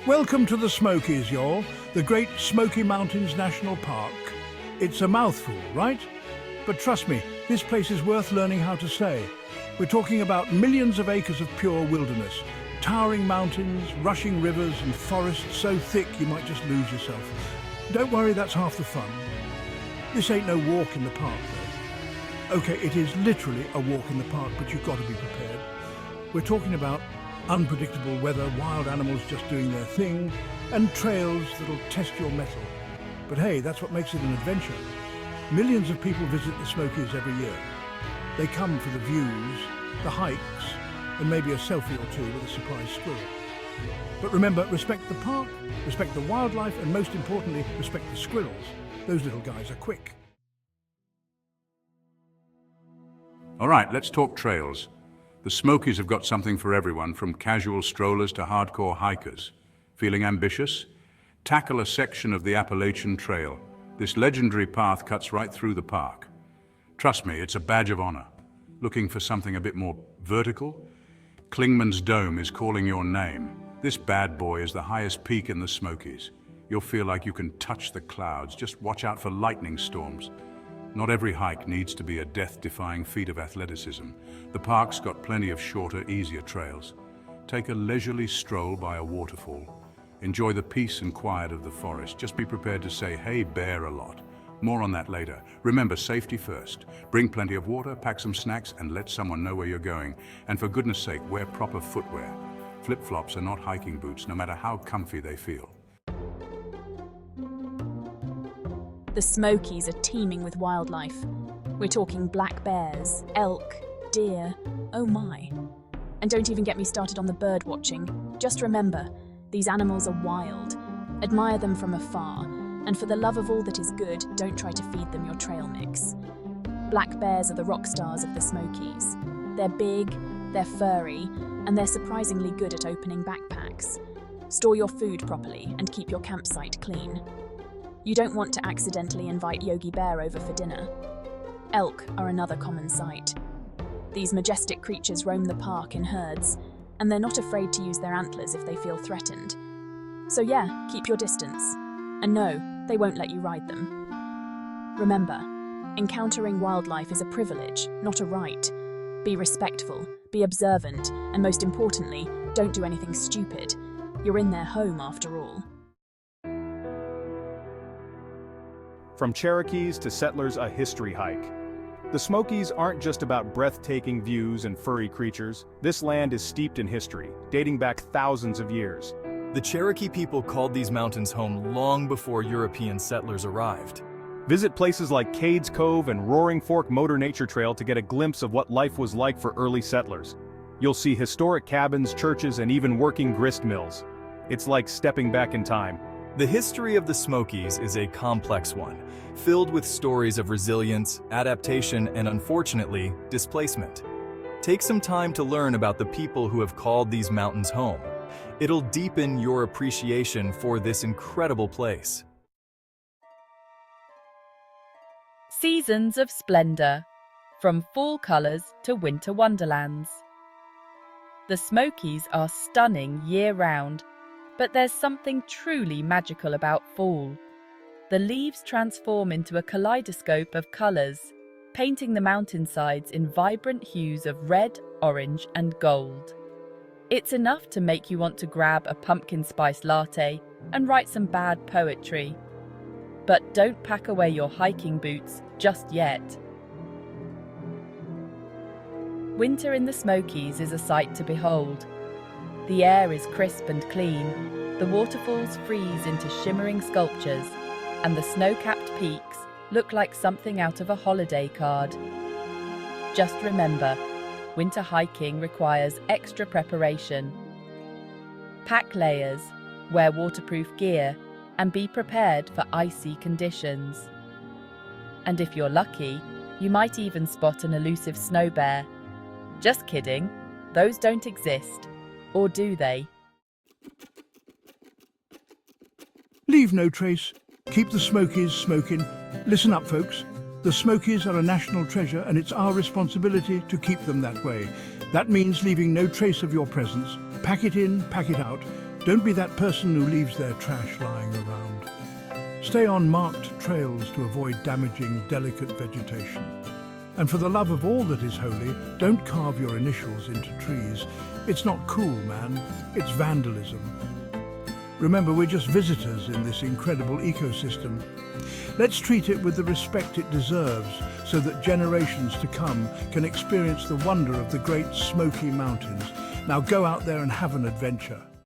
Welcome to the Smokies, y'all, the Great Smoky Mountains National Park. It's a mouthful, right? But trust me, this place is worth learning how to say. We're talking about millions of acres of pure wilderness, towering mountains, rushing rivers and forests so thick you might just lose yourself. Don't worry, that's half the fun. This ain't no walk in the park, though. Okay, it is literally a walk in the park, but you've got to be prepared. We're talking about unpredictable weather, wild animals just doing their thing, and trails that'll test your mettle. But hey, that's what makes it an adventure. Millions of people visit the Smokies every year. They come for the views, the hikes, and maybe a selfie or two with a surprise squirrel. But remember, respect the park, respect the wildlife, and most importantly, respect the squirrels. Those little guys are quick. All right, let's talk trails. The Smokies have got something for everyone, from casual strollers to hardcore hikers. Feeling ambitious? Tackle a section of the Appalachian Trail. This legendary path cuts right through the park. Trust me, it's a badge of honor. Looking for something a bit more vertical? Clingmans Dome is calling your name. This bad boy is the highest peak in the Smokies. You'll feel like you can touch the clouds. Just watch out for lightning storms. Not every hike needs to be a death-defying feat of athleticism. The park's got plenty of shorter, easier trails. Take a leisurely stroll by a waterfall. Enjoy the peace and quiet of the forest. Just be prepared to say, "Hey, bear," a lot. More on that later. Remember, safety first. Bring plenty of water, pack some snacks, and let someone know where you're going. And for goodness sake, wear proper footwear. Flip-flops are not hiking boots, no matter how comfy they feel. The Smokies are teeming with wildlife. We're talking black bears, elk, deer, oh my. And don't even get me started on the bird watching. Just remember, these animals are wild. Admire them from afar, and for the love of all that is good, don't try to feed them your trail mix. Black bears are the rock stars of the Smokies. They're big, they're furry, and they're surprisingly good at opening backpacks. Store your food properly and keep your campsite clean. You don't want to accidentally invite Yogi Bear over for dinner. Elk are another common sight. These majestic creatures roam the park in herds, and they're not afraid to use their antlers if they feel threatened. So yeah, keep your distance. And no, they won't let you ride them. Remember, encountering wildlife is a privilege, not a right. Be respectful, be observant, and most importantly, don't do anything stupid. You're in their home after all. From Cherokees to settlers, a history hike. The Smokies aren't just about breathtaking views and furry creatures. This land is steeped in history, dating back thousands of years. The Cherokee people called these mountains home long before European settlers arrived. Visit places like Cades Cove and Roaring Fork Motor Nature Trail to get a glimpse of what life was like for early settlers. You'll see historic cabins, churches, and even working grist mills. It's like stepping back in time. The history of the Smokies is a complex one, filled with stories of resilience, adaptation, and unfortunately, displacement. Take some time to learn about the people who have called these mountains home. It'll deepen your appreciation for this incredible place. Seasons of splendor, from fall colors to winter wonderlands. The Smokies are stunning year-round, but there's something truly magical about fall. The leaves transform into a kaleidoscope of colors, painting the mountainsides in vibrant hues of red, orange, and gold. It's enough to make you want to grab a pumpkin spice latte and write some bad poetry. But don't pack away your hiking boots just yet. Winter in the Smokies is a sight to behold. The air is crisp and clean, the waterfalls freeze into shimmering sculptures, and the snow-capped peaks look like something out of a holiday card. Just remember, winter hiking requires extra preparation. Pack layers, wear waterproof gear, and be prepared for icy conditions. And if you're lucky, you might even spot an elusive snow bear. Just kidding, those don't exist. Or do they? Leave no trace. Keep the Smokies smoking. Listen up, folks. The Smokies are a national treasure, and it's our responsibility to keep them that way. That means leaving no trace of your presence. Pack it in, pack it out. Don't be that person who leaves their trash lying around. Stay on marked trails to avoid damaging delicate vegetation. And for the love of all that is holy, don't carve your initials into trees. It's not cool, man. It's vandalism. Remember, we're just visitors in this incredible ecosystem. Let's treat it with the respect it deserves so that generations to come can experience the wonder of the Great Smoky Mountains. Now go out there and have an adventure.